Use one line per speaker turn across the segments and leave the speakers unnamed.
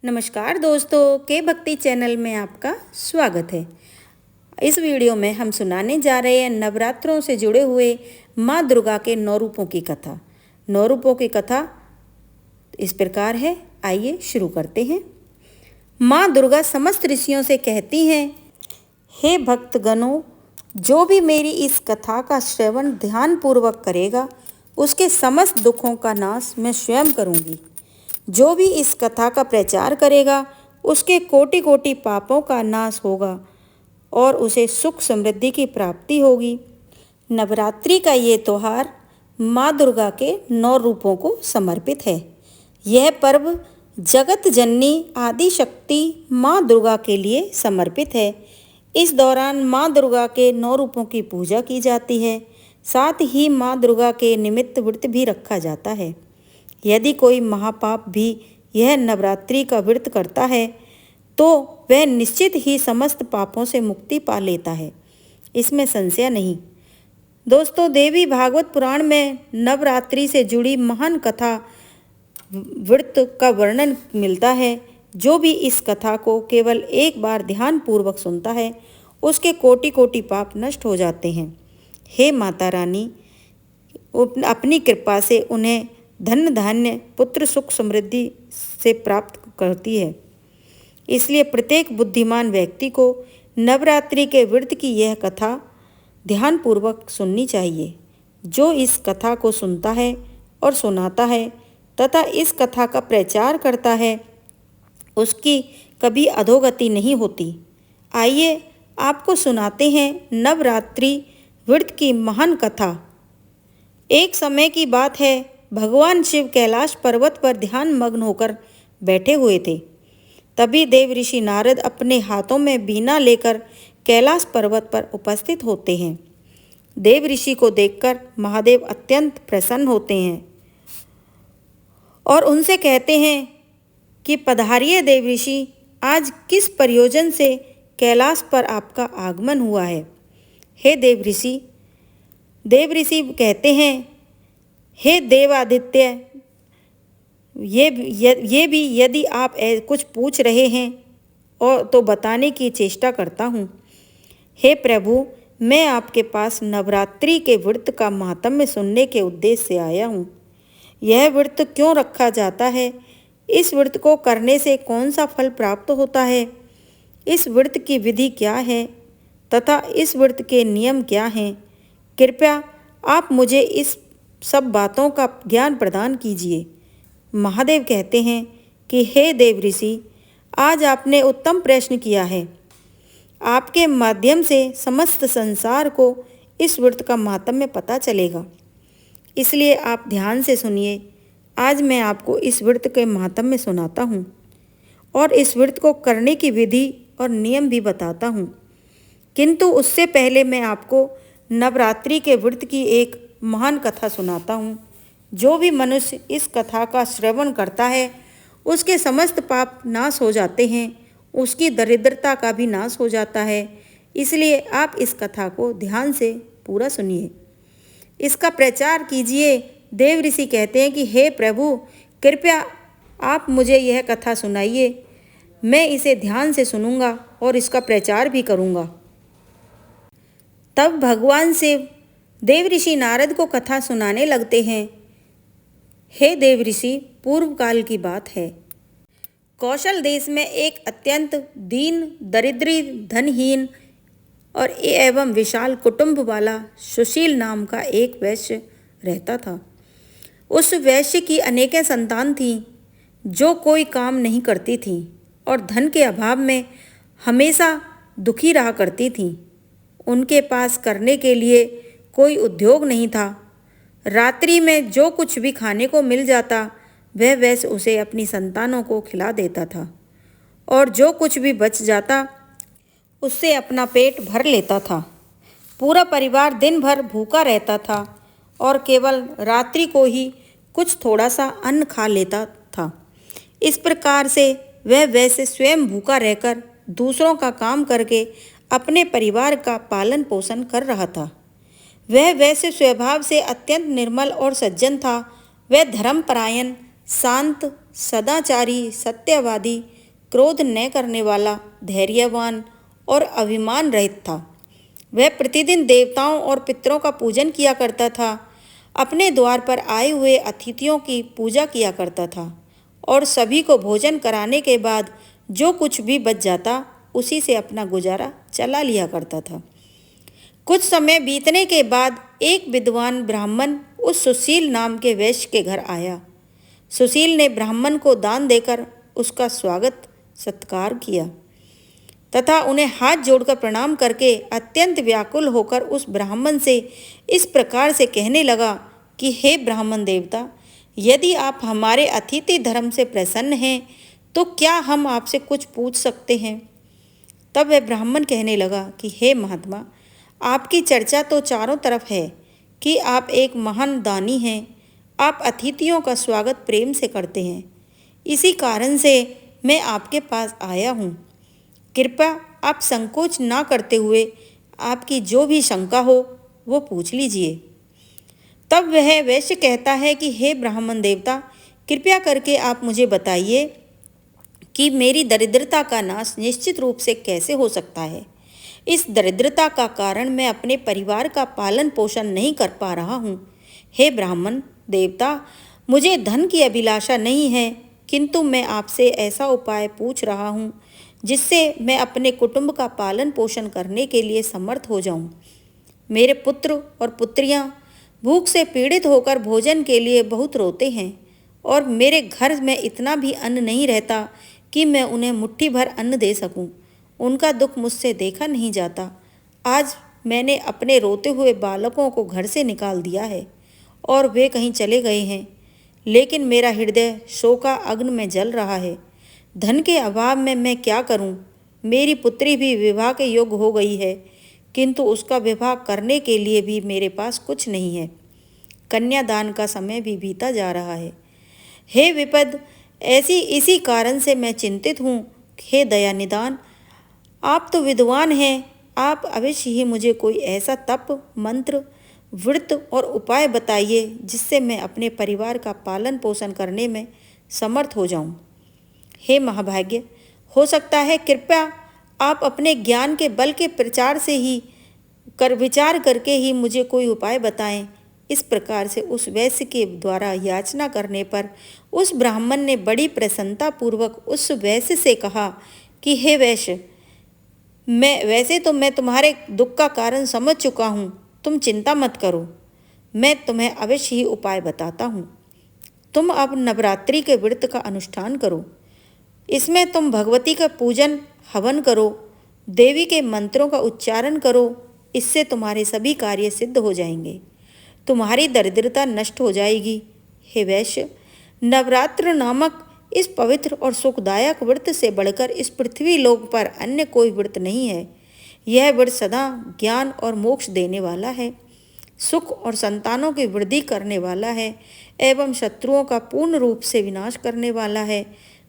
नमस्कार दोस्तों, के भक्ति चैनल में आपका स्वागत है। इस वीडियो में हम सुनाने जा रहे हैं नवरात्रों से जुड़े हुए माँ दुर्गा के 9 रूपों की कथा। 9 रूपों की कथा इस प्रकार है, आइए शुरू करते हैं। माँ दुर्गा समस्त ऋषियों से कहती हैं, हे भक्तगणों, जो भी मेरी इस कथा का श्रवण ध्यानपूर्वक करेगा उसके समस्त दुखों का नाश मैं स्वयं करूँगी। जो भी इस कथा का प्रचार करेगा उसके कोटि कोटि पापों का नाश होगा और उसे सुख समृद्धि की प्राप्ति होगी। नवरात्रि का ये त्यौहार माँ दुर्गा के 9 रूपों को समर्पित है। यह पर्व जगत जननी आदि शक्ति माँ दुर्गा के लिए समर्पित है। इस दौरान माँ दुर्गा के 9 रूपों की पूजा की जाती है। साथ ही माँ दुर्गा के निमित्त व्रत भी रखा जाता है। यदि कोई महापाप भी यह नवरात्रि का व्रत करता है तो वह निश्चित ही समस्त पापों से मुक्ति पा लेता है, इसमें संशय नहीं। दोस्तों, देवी भागवत पुराण में नवरात्रि से जुड़ी महान कथा व्रत का वर्णन मिलता है। जो भी इस कथा को केवल एक बार ध्यानपूर्वक सुनता है उसके कोटि कोटि पाप नष्ट हो जाते हैं। हे माता रानी, अपनी कृपा से उन्हें धन धान्य पुत्र सुख समृद्धि से प्राप्त करती है। इसलिए प्रत्येक बुद्धिमान व्यक्ति को नवरात्रि के व्रत की यह कथा ध्यानपूर्वक सुननी चाहिए। जो इस कथा को सुनता है और सुनाता है तथा इस कथा का प्रचार करता है उसकी कभी अधोगति नहीं होती। आइए आपको सुनाते हैं नवरात्रि व्रत की महान कथा। एक समय की बात है, भगवान शिव कैलाश पर्वत पर ध्यान मग्न होकर बैठे हुए थे। तभी देव ऋषि नारद अपने हाथों में बीना लेकर कैलाश पर्वत पर उपस्थित होते हैं। देव ऋषि को देखकर महादेव अत्यंत प्रसन्न होते हैं और उनसे कहते हैं कि पधारिए देव ऋषि, आज किस प्रयोजन से कैलाश पर आपका आगमन हुआ है। हे देव ऋषि कहते हैं, हे देवादित्य, ये भी यदि आप कुछ पूछ रहे हैं और तो बताने की चेष्टा करता हूँ। हे प्रभु, मैं आपके पास नवरात्रि के व्रत का महात्म्य सुनने के उद्देश्य से आया हूँ। यह व्रत क्यों रखा जाता है, इस व्रत को करने से कौन सा फल प्राप्त होता है, इस व्रत की विधि क्या है तथा इस व्रत के नियम क्या हैं, कृपया आप मुझे इस सब बातों का ज्ञान प्रदान कीजिए। महादेव कहते हैं कि हे देव ऋषि, आज आपने उत्तम प्रश्न किया है। आपके माध्यम से समस्त संसार को इस व्रत का महात्म्य पता चलेगा, इसलिए आप ध्यान से सुनिए। आज मैं आपको इस व्रत के महात्म्य सुनाता हूँ और इस व्रत को करने की विधि और नियम भी बताता हूँ। किंतु उससे पहले मैं आपको नवरात्रि के व्रत की एक महान कथा सुनाता हूँ। जो भी मनुष्य इस कथा का श्रवण करता है उसके समस्त पाप नाश हो जाते हैं, उसकी दरिद्रता का भी नाश हो जाता है। इसलिए आप इस कथा को ध्यान से पूरा सुनिए, इसका प्रचार कीजिए। देव ऋषि कहते हैं कि हे प्रभु, कृपया आप मुझे यह कथा सुनाइए। मैं इसे ध्यान से सुनूंगा और इसका प्रचार भी करूंगा। तब भगवान शिव देव ऋषि नारद को कथा सुनाने लगते हैं। हे देव ऋषि, पूर्व काल की बात है। कौशल देश में एक अत्यंत दीन दरिद्री धनहीन और एवं विशाल कुटुंब वाला सुशील नाम का एक वैश्य रहता था। उस वैश्य की अनेकें संतान थीं जो कोई काम नहीं करती थीं और धन के अभाव में हमेशा दुखी रहा करती थीं। उनके पास करने के लिए कोई उद्योग नहीं था। रात्रि में जो कुछ भी खाने को मिल जाता वह वैश्य उसे अपनी संतानों को खिला देता था और जो कुछ भी बच जाता उससे अपना पेट भर लेता था। पूरा परिवार दिन भर भूखा रहता था और केवल रात्रि को ही कुछ थोड़ा सा अन्न खा लेता था। इस प्रकार से वह वैश्य स्वयं भूखा रहकर दूसरों का काम करके अपने परिवार का पालन पोषण कर रहा था। वह वैश्य स्वभाव से अत्यंत निर्मल और सज्जन था। वह धर्मपरायण, शांत सदाचारी, सत्यवादी, क्रोध न करने वाला, धैर्यवान और अभिमान रहित था। वह प्रतिदिन देवताओं और पितरों का पूजन किया करता था, अपने द्वार पर आए हुए अतिथियों की पूजा किया करता था और सभी को भोजन कराने के बाद जो कुछ भी बच जाता उसी से अपना गुजारा चला लिया करता था। कुछ समय बीतने के बाद एक विद्वान ब्राह्मण उस सुशील नाम के वैश्य के घर आया। सुशील ने ब्राह्मण को दान देकर उसका स्वागत सत्कार किया तथा उन्हें हाथ जोड़कर प्रणाम करके अत्यंत व्याकुल होकर उस ब्राह्मण से इस प्रकार से कहने लगा कि हे ब्राह्मण देवता, यदि आप हमारे अतिथि धर्म से प्रसन्न हैं तो क्या हम आपसे कुछ पूछ सकते हैं। तब वह ब्राह्मण कहने लगा कि हे महात्मा, आपकी चर्चा तो चारों तरफ है कि आप एक महान दानी हैं। आप अतिथियों का स्वागत प्रेम से करते हैं, इसी कारण से मैं आपके पास आया हूँ। कृपया आप संकोच ना करते हुए आपकी जो भी शंका हो वो पूछ लीजिए। तब वह वैश्य कहता है कि हे ब्राह्मण देवता, कृपया करके आप मुझे बताइए कि मेरी दरिद्रता का नाश निश्चित रूप से कैसे हो सकता है। इस दरिद्रता का कारण मैं अपने परिवार का पालन पोषण नहीं कर पा रहा हूँ। हे ब्राह्मण देवता, मुझे धन की अभिलाषा नहीं है, किंतु मैं आपसे ऐसा उपाय पूछ रहा हूँ जिससे मैं अपने कुटुंब का पालन पोषण करने के लिए समर्थ हो जाऊँ। मेरे पुत्र और पुत्रियाँ भूख से पीड़ित होकर भोजन के लिए बहुत रोते हैं और मेरे घर में इतना भी अन्न नहीं रहता कि मैं उन्हें मुट्ठी भर अन्न दे सकूं। उनका दुख मुझसे देखा नहीं जाता। आज मैंने अपने रोते हुए बालकों को घर से निकाल दिया है और वे कहीं चले गए हैं, लेकिन मेरा हृदय शोका अग्नि में जल रहा है। धन के अभाव में मैं क्या करूं? मेरी पुत्री भी विवाह के योग्य हो गई है, किंतु उसका विवाह करने के लिए भी मेरे पास कुछ नहीं है। कन्यादान का समय भी बीता जा रहा है। हे विपद, इसी कारण से मैं चिंतित हूँ। हे दया निदान, आप तो विद्वान हैं, आप अवश्य ही मुझे कोई ऐसा तप, मंत्र, व्रत और उपाय बताइए जिससे मैं अपने परिवार का पालन पोषण करने में समर्थ हो जाऊं। हे महाभाग्य, हो सकता है कृपया आप अपने ज्ञान के बल के प्रचार से ही विचार करके ही मुझे कोई उपाय बताएं। इस प्रकार से उस वैश्य के द्वारा याचना करने पर उस ब्राह्मण ने बड़ी प्रसन्नता पूर्वक उस वैश्य से कहा कि हे वैश्य, मैं तुम्हारे दुख का कारण समझ चुका हूँ। तुम चिंता मत करो, मैं तुम्हें अवश्य ही उपाय बताता हूँ। तुम अब नवरात्रि के व्रत का अनुष्ठान करो। इसमें तुम भगवती का पूजन हवन करो, देवी के मंत्रों का उच्चारण करो। इससे तुम्हारे सभी कार्य सिद्ध हो जाएंगे, तुम्हारी दरिद्रता नष्ट हो जाएगी। हे वैश्य, नवरात्र नामक इस पवित्र और सुखदायक व्रत से बढ़कर इस पृथ्वी लोक पर अन्य कोई व्रत नहीं है। यह व्रत सदा ज्ञान और मोक्ष देने वाला है, सुख और संतानों की वृद्धि करने वाला है एवं शत्रुओं का पूर्ण रूप से विनाश करने वाला है।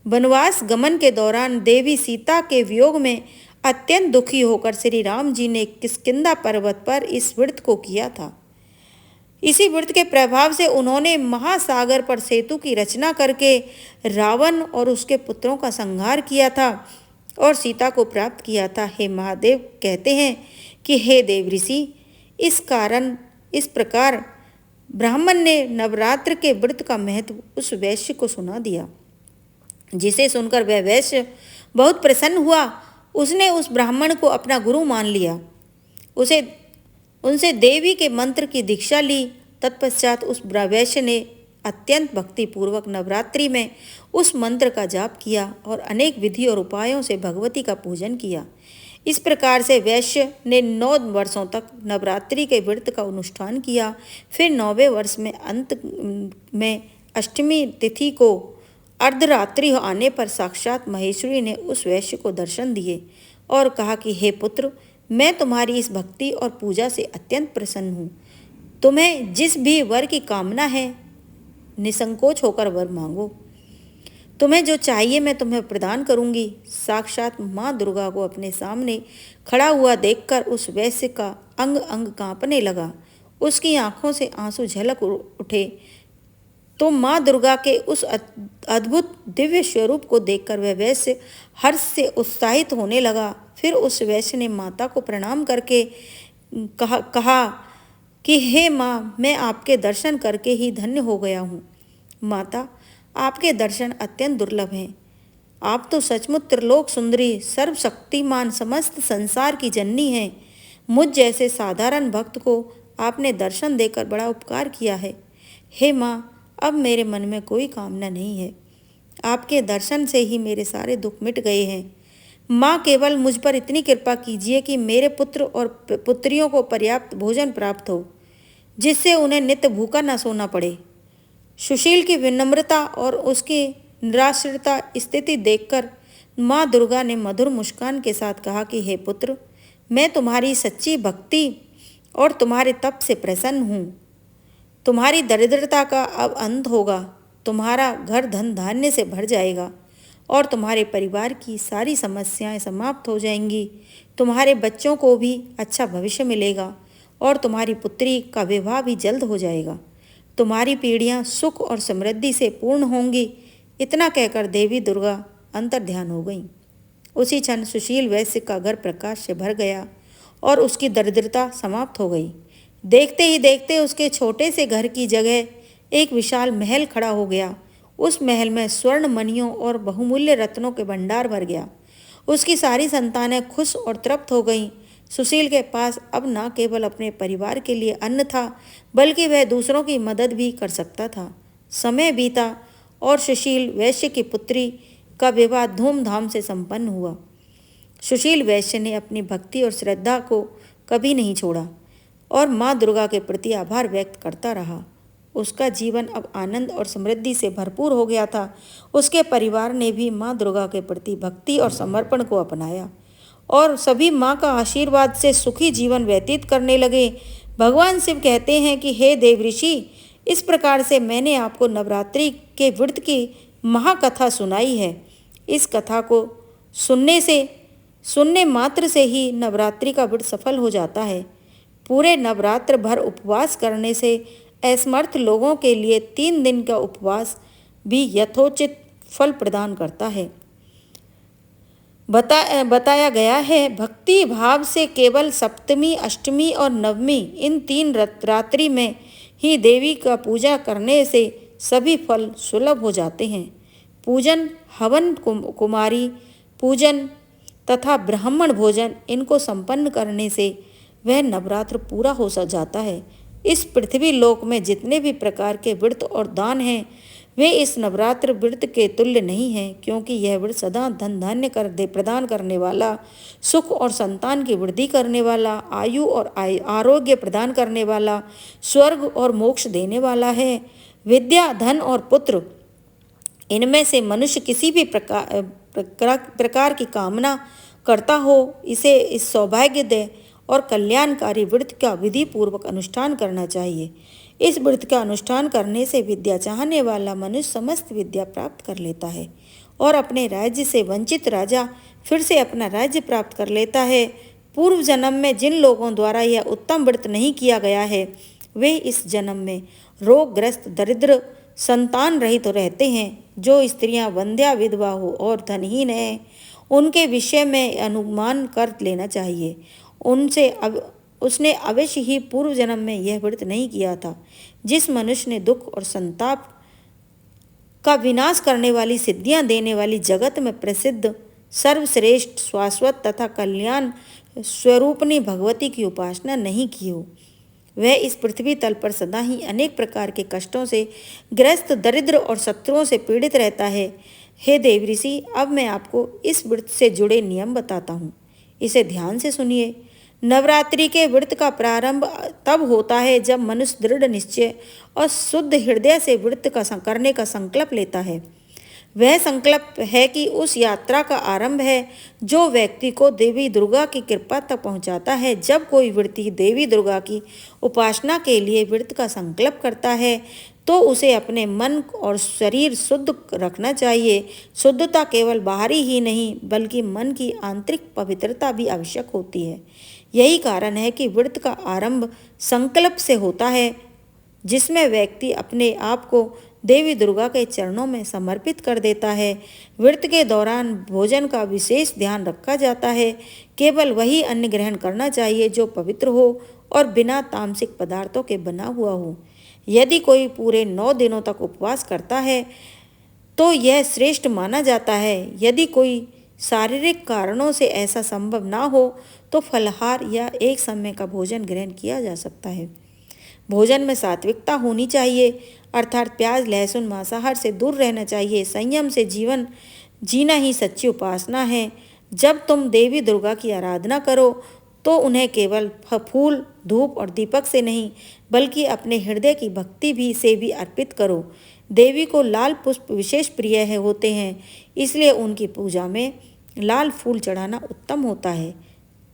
वनवास गमन के दौरान देवी सीता के वियोग में अत्यंत दुखी होकर श्री राम जी ने किष्किंधा पर्वत पर इस व्रत को किया था। इसी व्रत के प्रभाव से उन्होंने महासागर पर सेतु की रचना करके रावण और उसके पुत्रों का संहार किया था और सीता को प्राप्त किया था। हे महादेव कहते हैं कि हे देव ऋषि, इस प्रकार ब्राह्मण ने नवरात्र के व्रत का महत्व उस वैश्य को सुना दिया, जिसे सुनकर वह वैश्य बहुत प्रसन्न हुआ। उसने उस ब्राह्मण को अपना गुरु मान लिया, उनसे देवी के मंत्र की दीक्षा ली। तत्पश्चात उस वैश्य ने अत्यंत भक्तिपूर्वक नवरात्रि में उस मंत्र का जाप किया और अनेक विधि और उपायों से भगवती का पूजन किया। इस प्रकार से वैश्य ने 9 वर्षों तक नवरात्रि के व्रत का अनुष्ठान किया। फिर 9वें वर्ष में अंत में अष्टमी तिथि को अर्धरात्रि आने पर साक्षात महेश्वरी ने उस वैश्य को दर्शन दिए और कहा कि हे पुत्र, मैं तुम्हारी इस भक्ति और पूजा से अत्यंत प्रसन्न हूँ। तुम्हें जिस भी वर की कामना है निसंकोच होकर वर मांगो। तुम्हें जो चाहिए मैं तुम्हें प्रदान करूंगी। साक्षात माँ दुर्गा को अपने सामने खड़ा हुआ देखकर उस वैश्य का अंग अंग कांपने लगा। उसकी आंखों से आंसू झलक उठे तो माँ दुर्गा के उस अद्भुत दिव्य स्वरूप को देखकर वह वैश्य हर्ष से उत्साहित होने लगा। फिर उस वैश्य ने माता को प्रणाम करके कहा कि हे माँ, मैं आपके दर्शन करके ही धन्य हो गया हूँ। माता, आपके दर्शन अत्यंत दुर्लभ हैं। आप तो सचमुच त्रिलोक सुंदरी, सर्वशक्तिमान, समस्त संसार की जननी हैं। मुझ जैसे साधारण भक्त को आपने दर्शन देकर बड़ा उपकार किया है। हे माँ, अब मेरे मन में कोई कामना नहीं है। आपके दर्शन से ही मेरे सारे दुख मिट गए हैं। माँ, केवल मुझ पर इतनी कृपा कीजिए कि मेरे पुत्र और पुत्रियों को पर्याप्त भोजन प्राप्त हो, जिससे उन्हें नित्य भूखा न सोना पड़े। सुशील की विनम्रता और उसकी निराश्रिता स्थिति देखकर माँ दुर्गा ने मधुर मुस्कान के साथ कहा कि हे पुत्र, मैं तुम्हारी सच्ची भक्ति और तुम्हारे तप से प्रसन्न हूँ। तुम्हारी दरिद्रता का अब अंत होगा। तुम्हारा घर धन धान्य से भर जाएगा और तुम्हारे परिवार की सारी समस्याएं समाप्त हो जाएंगी। तुम्हारे बच्चों को भी अच्छा भविष्य मिलेगा और तुम्हारी पुत्री का विवाह भी जल्द हो जाएगा। तुम्हारी पीढ़ियां सुख और समृद्धि से पूर्ण होंगी। इतना कहकर देवी दुर्गा अंतर्ध्यान हो गईं। उसी क्षण सुशील वैश्य का घर प्रकाश से भर गया और उसकी दरिद्रता समाप्त हो गई। देखते ही देखते उसके छोटे से घर की जगह एक विशाल महल खड़ा हो गया। उस महल में स्वर्ण मणियों और बहुमूल्य रत्नों के भंडार भर गया। उसकी सारी संतानें खुश और तृप्त हो गईं। सुशील के पास अब न केवल अपने परिवार के लिए अन्न था, बल्कि वह दूसरों की मदद भी कर सकता था। समय बीता और सुशील वैश्य की पुत्री का विवाह धूमधाम से संपन्न हुआ। सुशील वैश्य ने अपनी भक्ति और श्रद्धा को कभी नहीं छोड़ा और माँ दुर्गा के प्रति आभार व्यक्त करता रहा। उसका जीवन अब आनंद और समृद्धि से भरपूर हो गया था। उसके परिवार ने भी माँ दुर्गा के प्रति भक्ति और समर्पण को अपनाया और सभी माँ का आशीर्वाद से सुखी जीवन व्यतीत करने लगे। भगवान शिव कहते हैं कि हे देवऋषि, इस प्रकार से मैंने आपको नवरात्रि के व्रत की महाकथा सुनाई है। इस कथा को सुनने मात्र से ही नवरात्रि का व्रत सफल हो जाता है। पूरे नवरात्र भर उपवास करने से असमर्थ लोगों के लिए 3 दिन का उपवास भी यथोचित फल प्रदान करता है। बताया गया है, भक्ति भाव से केवल सप्तमी, अष्टमी और नवमी, इन 3 रात्रि में ही देवी का पूजा करने से सभी फल सुलभ हो जाते हैं। पूजन, हवन, कुमारी पूजन तथा ब्राह्मण भोजन, इनको संपन्न करने से वह नवरात्र पूरा हो जाता है। इस पृथ्वी लोक में जितने भी प्रकार के व्रत और दान हैं, वे इस नवरात्र व्रत के तुल्य नहीं हैं, क्योंकि यह व्रत सदा धन धान्य प्रदान करने वाला, सुख और संतान की वृद्धि करने वाला, आयु और आरोग्य प्रदान करने वाला, स्वर्ग और मोक्ष देने वाला है। विद्या, धन और पुत्र, इनमें से मनुष्य किसी भी प्रकार की कामना करता हो, इसे इस सौभाग्य दे और कल्याणकारी व्रत का विधि पूर्वक अनुष्ठान करना चाहिए। इस व्रत का अनुष्ठान करने से विद्या चाहने वाला मनुष्य समस्त विद्या प्राप्त कर लेता है और अपने राज्य से वंचित राजा फिर से अपना राज्य प्राप्त कर लेता है। पूर्व जन्म में जिन लोगों द्वारा यह उत्तम व्रत नहीं किया गया है, वे इस जन्म में रोगग्रस्त, दरिद्र, संतान रहित रहते हैं। जो स्त्रियां वंध्या, विधवा हो और धनहीन हैं, उनके विषय में अनुमान कर लेना चाहिए। उसने अवश्य ही पूर्व जन्म में यह व्रत नहीं किया था। जिस मनुष्य ने दुख और संताप का विनाश करने वाली, सिद्धियां देने वाली, जगत में प्रसिद्ध, सर्वश्रेष्ठ, शाश्वत तथा कल्याण स्वरूपनी भगवती की उपासना नहीं की हो, वह इस पृथ्वी तल पर सदा ही अनेक प्रकार के कष्टों से ग्रस्त, दरिद्र और शत्रुओं से पीड़ित रहता है। हे देवऋषि, अब मैं आपको इस व्रत से जुड़े नियम बताता हूँ, इसे ध्यान से सुनिए। नवरात्रि के व्रत का प्रारंभ तब होता है जब मनुष्य दृढ़ निश्चय और शुद्ध हृदय से व्रत का करने का संकल्प लेता है। वह संकल्प है कि उस यात्रा का आरंभ है जो व्यक्ति को देवी दुर्गा की कृपा तक पहुंचाता है। जब कोई व्यक्ति देवी दुर्गा की उपासना के लिए व्रत का संकल्प करता है, तो उसे अपने मन और शरीर शुद्ध रखना चाहिए। शुद्धता केवल बाहरी ही नहीं, बल्कि मन की आंतरिक पवित्रता भी आवश्यक होती है। यही कारण है कि व्रत का आरंभ संकल्प से होता है, जिसमें व्यक्ति अपने आप को देवी दुर्गा के चरणों में समर्पित कर देता है। व्रत के दौरान भोजन का विशेष ध्यान रखा जाता है। केवल वही अन्न ग्रहण करना चाहिए जो पवित्र हो और बिना तामसिक पदार्थों के बना हुआ हो। यदि कोई पूरे 9 दिनों तक उपवास करता है तो यह श्रेष्ठ माना जाता है। यदि कोई शारीरिक कारणों से ऐसा संभव ना हो तो फलाहार या एक समय का भोजन ग्रहण किया जा सकता है। भोजन में सात्विकता होनी चाहिए, अर्थात प्याज, लहसुन, मांसाहार से दूर रहना चाहिए। संयम से जीवन जीना ही सच्ची उपासना है। जब तुम देवी दुर्गा की आराधना करो तो उन्हें केवल फूल, धूप और दीपक से नहीं बल्कि अपने हृदय की भक्ति भी से भी अर्पित करो। देवी को लाल पुष्प विशेष प्रिय है होते हैं, इसलिए उनकी पूजा में लाल फूल चढ़ाना उत्तम होता है।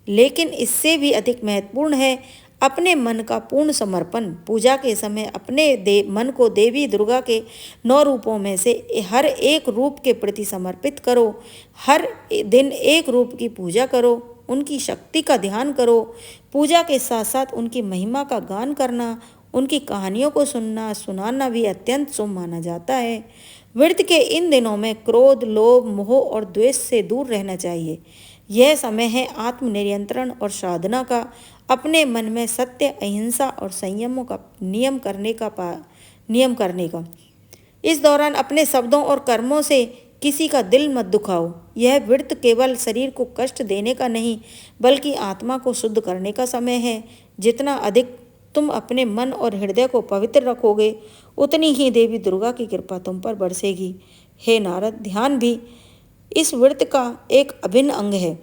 लेकिन इससे भी अधिक महत्वपूर्ण है अपने मन का पूर्ण समर्पण। पूजा के समय अपने मन को देवी दुर्गा के 9 रूपों में से हर एक रूप के प्रति समर्पित करो। हर दिन एक रूप की पूजा करो, उनकी शक्ति का ध्यान करो। पूजा के साथ साथ उनकी महिमा का गान करना, उनकी कहानियों को सुनाना भी अत्यंत शुभ माना जाता है। व्रत के इन दिनों में क्रोध, लोभ, मोह और द्वेष से दूर रहना चाहिए। यह समय है आत्मनियंत्रण और साधना का। अपने मन में सत्य, अहिंसा और संयमों का नियम करने का। इस दौरान अपने शब्दों और कर्मों से किसी का दिल मत दुखाओ। यह व्रत केवल शरीर को कष्ट देने का नहीं बल्कि आत्मा को शुद्ध करने का समय है। जितना अधिक तुम अपने मन और हृदय को पवित्र रखोगे उतनी ही देवी दुर्गा की कृपा तुम पर बरसेगी। हे नारद, ध्यान भी इस व्रत का एक अभिन्न अंग है।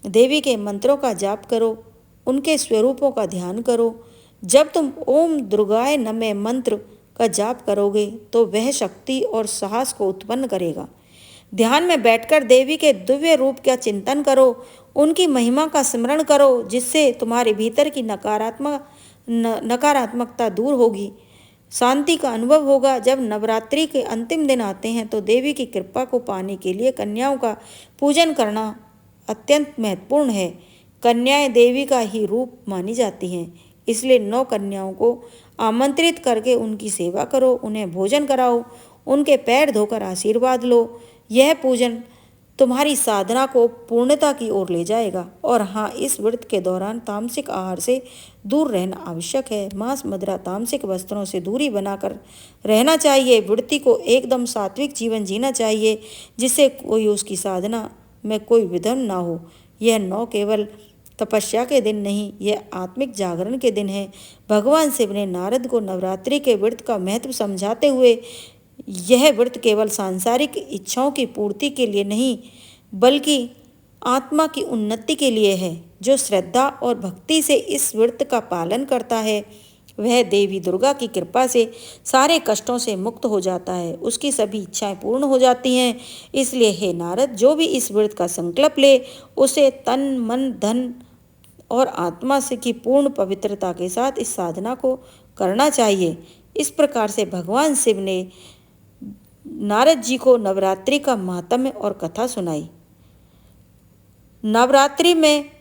देवी के मंत्रों का जाप करो, उनके स्वरूपों का ध्यान करो। जब तुम ओम दुर्गाय नमः मंत्र का जाप करोगे तो वह शक्ति और साहस को उत्पन्न करेगा। ध्यान में बैठकर देवी के दिव्य रूप का चिंतन करो, उनकी महिमा का स्मरण करो, जिससे तुम्हारे भीतर की नकारात्मकता दूर होगी, शांति का अनुभव होगा। जब नवरात्रि के अंतिम दिन आते हैं तो देवी की कृपा को पाने के लिए कन्याओं का पूजन करना अत्यंत महत्वपूर्ण है। कन्याएं देवी का ही रूप मानी जाती हैं, इसलिए 9 कन्याओं को आमंत्रित करके उनकी सेवा करो, उन्हें भोजन कराओ, उनके पैर धोकर आशीर्वाद लो। यह पूजन तुम्हारी साधना को पूर्णता की ओर ले जाएगा। और हाँ, इस व्रत के दौरान तामसिक आहार से दूर रहना आवश्यक है। मांस, मदिरा, तामसिक वस्त्रों से दूरी बनाकर रहना चाहिए। व्रती को एकदम सात्विक जीवन जीना चाहिए, जिससे कोई उसकी साधना में कोई विघ्न ना हो। यह 9 केवल तपस्या के दिन नहीं, यह आत्मिक जागरण के दिन है। भगवान शिव ने नारद को नवरात्रि के व्रत का महत्व समझाते हुए यह व्रत केवल सांसारिक इच्छाओं की पूर्ति के लिए नहीं बल्कि आत्मा की उन्नति के लिए है। जो श्रद्धा और भक्ति से इस व्रत का पालन करता है वह देवी दुर्गा की कृपा से सारे कष्टों से मुक्त हो जाता है, उसकी सभी इच्छाएं पूर्ण हो जाती हैं। इसलिए हे नारद, जो भी इस व्रत का संकल्प ले उसे तन, मन, धन और आत्मा से की पूर्ण पवित्रता के साथ इस साधना को करना चाहिए। इस प्रकार से भगवान शिव ने नारद जी को नवरात्रि का महात्म्य और कथा सुनाई। नवरात्रि में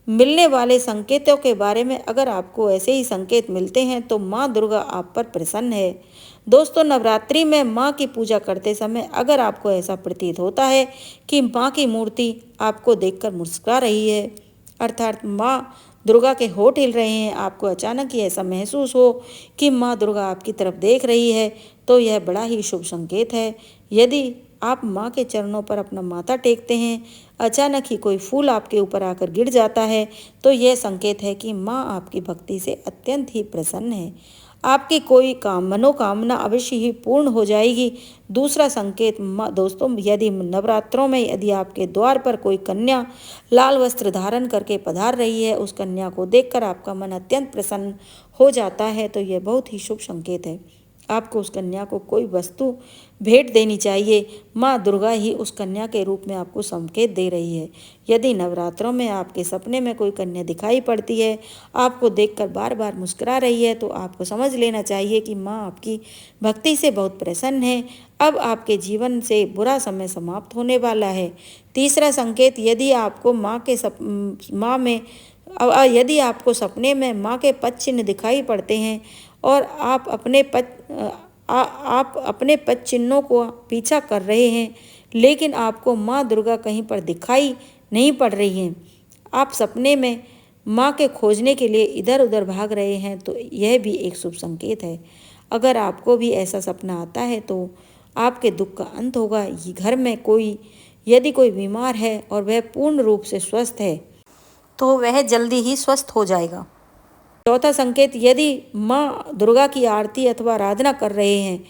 मिलने वाले संकेतों के बारे में अगर आपको ऐसे ही संकेत मिलते हैं तो माँ दुर्गा आप पर प्रसन्न है। दोस्तों, नवरात्रि में माँ की पूजा करते समय अगर आपको ऐसा प्रतीत होता है कि माँ की मूर्ति आपको देखकर मुस्कुरा रही है, अर्थात माँ दुर्गा के होठ हिल रहे हैं, आपको अचानक ही ऐसा महसूस हो कि माँ दुर्गा आपकी तरफ देख रही है, तो यह बड़ा ही शुभ संकेत है। यदि आप माँ के चरणों पर अपना माथा टेकते हैं, अचानक ही कोई फूल आपके ऊपर आकर गिर जाता है, तो यह संकेत है कि माँ आपकी भक्ति से अत्यंत ही प्रसन्न है। आपकी कोई मनोकामना अवश्य ही पूर्ण हो जाएगी। दूसरा संकेत दोस्तों, यदि नवरात्रों में यदि आपके द्वार पर कोई कन्या लाल वस्त्र धारण करके पधार रही है, उस कन्या को देखकर आपका मन अत्यंत प्रसन्न हो जाता है, तो यह बहुत ही शुभ संकेत है। आपको उस कन्या को कोई वस्तु भेंट देनी चाहिए। माँ दुर्गा ही उस कन्या के रूप में आपको संकेत दे रही है। यदि नवरात्रों में आपके सपने में कोई कन्या दिखाई पड़ती है, आपको देखकर बार बार मुस्कुरा रही है, तो आपको समझ लेना चाहिए कि माँ आपकी भक्ति से बहुत प्रसन्न है। अब आपके जीवन से बुरा समय समाप्त होने वाला है। तीसरा संकेत, यदि आपको यदि आपको सपने में माँ के पद चिन्ह दिखाई पड़ते हैं और आप अपने पद चिन्हों को पीछा कर रहे हैं, लेकिन आपको माँ दुर्गा कहीं पर दिखाई नहीं पड़ रही हैं। आप सपने में माँ के खोजने के लिए इधर उधर भाग रहे हैं, तो यह भी एक शुभ संकेत है। अगर आपको भी ऐसा सपना आता है तो आपके दुख का अंत होगा। ये घर में यदि कोई बीमार है और वह पूर्ण रूप से स्वस्थ है तो वह जल्दी ही स्वस्थ हो जाएगा। चौथा संकेत, यदि माँ दुर्गा की आरती अथवा आराधना कर रहे हैं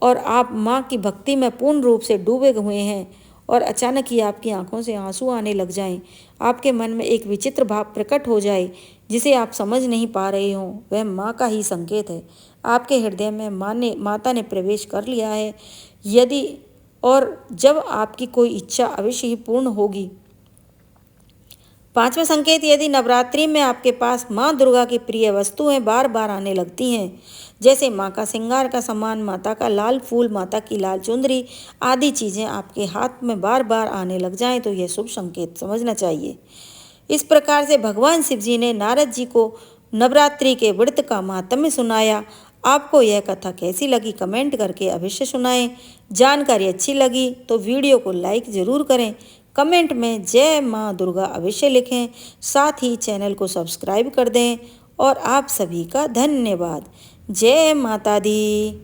और आप माँ की भक्ति में पूर्ण रूप से डूबे हुए हैं और अचानक ही आपकी आंखों से आंसू आने लग जाएं, आपके मन में एक विचित्र भाव प्रकट हो जाए जिसे आप समझ नहीं पा रहे हों, वह माँ का ही संकेत है। आपके हृदय में माता ने प्रवेश कर लिया है। यदि और जब आपकी कोई इच्छा अवश्य ही पूर्ण होगी। पांचवा संकेत, यदि नवरात्रि में आपके पास माँ दुर्गा की प्रिय वस्तुएं बार बार आने लगती हैं, जैसे माँ का श्रृंगार का सामान, माता का लाल फूल, माता की लाल चुंदरी आदि चीज़ें आपके हाथ में बार बार आने लग जाएं, तो यह शुभ संकेत समझना चाहिए। इस प्रकार से भगवान शिव जी ने नारद जी को नवरात्रि के व्रत का महात्म्य सुनाया। आपको यह कथा कैसी लगी कमेंट करके अवश्य सुनाएं। जानकारी अच्छी लगी तो वीडियो को लाइक ज़रूर करें। कमेंट में जय माँ दुर्गा अवश्य लिखें। साथ ही चैनल को सब्सक्राइब कर दें और आप सभी का धन्यवाद। जय माता दी।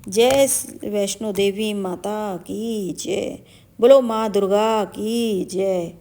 जय वैष्णो देवी माता की जय। बोलो माँ दुर्गा की जय।